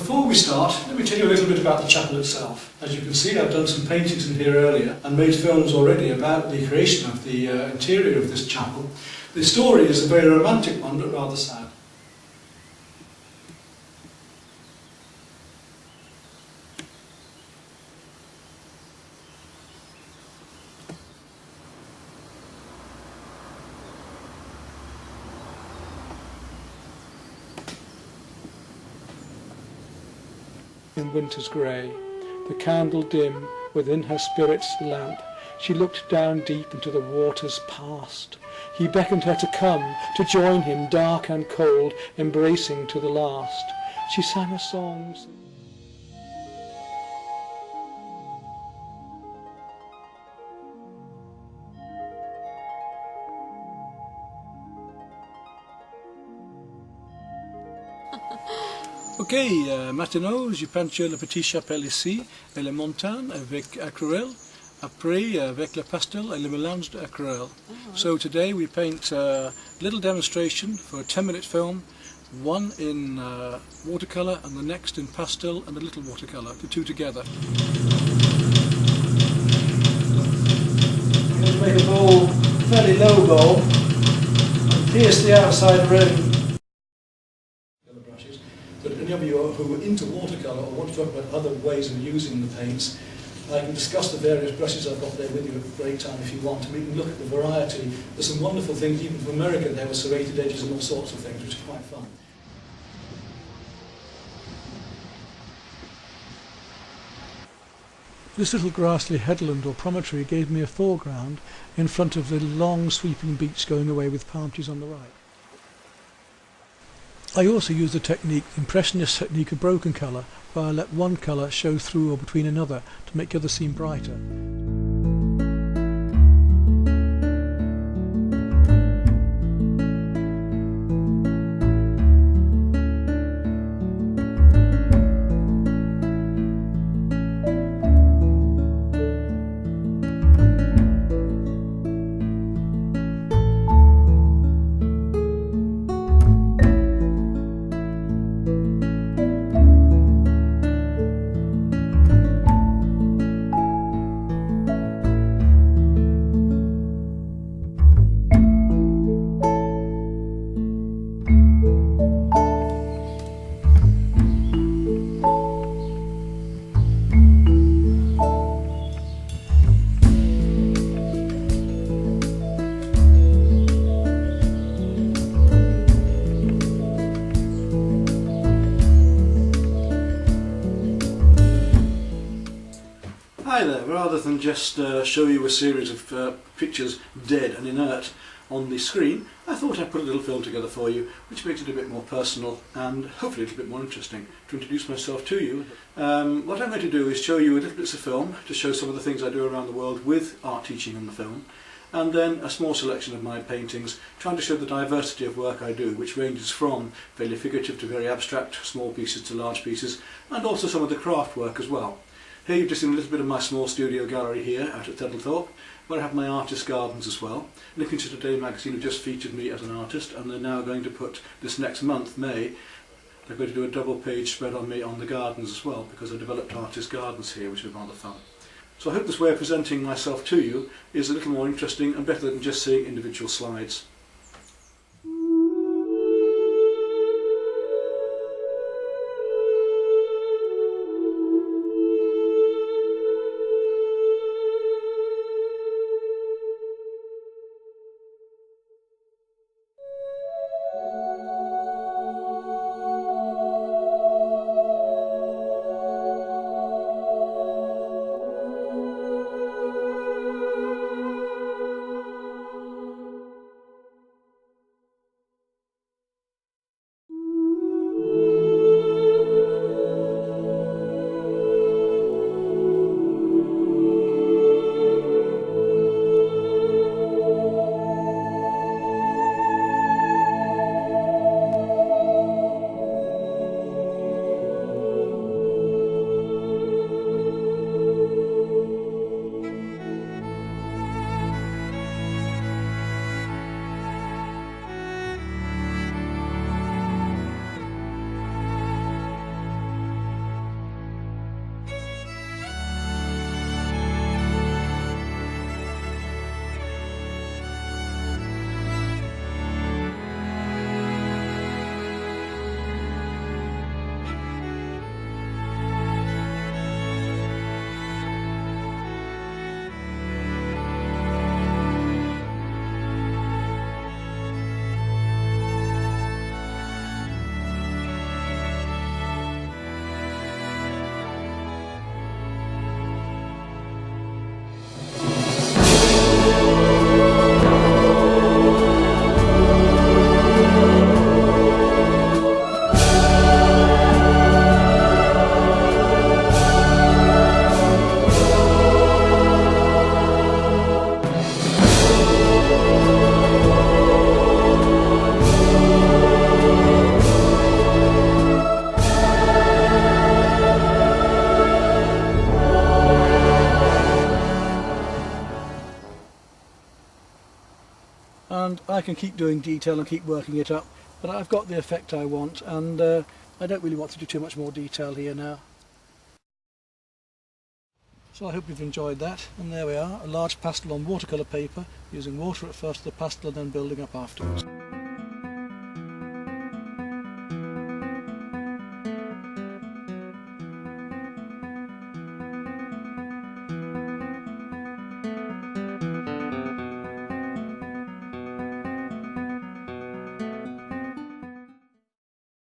Before we start, let me tell you a little bit about the chapel itself. As you can see, I've done some paintings in here earlier and made films already about the creation of the interior of this chapel. The story is a very romantic one, but rather sad. In winter's grey, the candle dim within her spirit's lamp, she looked down deep into the waters past. He beckoned her to come, to join him, dark and cold, embracing to the last. She sang a song. Ok, maintenant je peinture la petite chapelle ici et les montagnes avec aquarelle, après avec le pastel et le mélange d'aquarelle. So today we paint a little demonstration for a 10-minute film, one in watercolour and the next in pastel and a little watercolour, the two together. I'm going to make a bowl, fairly low bowl, and pierce the outside rim. But any of you who are into watercolour or want to talk about other ways of using the paints, I can discuss the various brushes I've got there with you at a break time if you want, and we can look at the variety. There's some wonderful things, even from America there were serrated edges and all sorts of things, which are quite fun. This little grassy headland or promontory gave me a foreground in front of the long sweeping beach going away with palm trees on the right. I also use the technique, the impressionist technique of broken colour, where I let one colour show through or between another to make the other seem brighter. Hi there, rather than just show you a series of pictures dead and inert on the screen, I thought I'd put a little film together for you which makes it a bit more personal and hopefully a little bit more interesting to introduce myself to you. What I'm going to do is show you a little bits of film to show some of the things I do around the world with art teaching on the film, and then a small selection of my paintings trying to show the diversity of work I do, which ranges from fairly figurative to very abstract, small pieces to large pieces, and also some of the craft work as well. Here you've just seen a little bit of my small studio gallery here out at Thedlethorpe, where I have my artist gardens as well. Lincolnshire Today magazine have just featured me as an artist, and they're now going to put, this next month, May, they're going to do a double page spread on me on the gardens as well, because I developed artist gardens here, which is rather fun. So I hope this way of presenting myself to you is a little more interesting and better than just seeing individual slides. I can keep doing detail and keep working it up, but I've got the effect I want, and I don't really want to do too much more detail here now. So I hope you've enjoyed that, and there we are, a large pastel on watercolour paper, using water at first, the pastel, and then building up afterwards.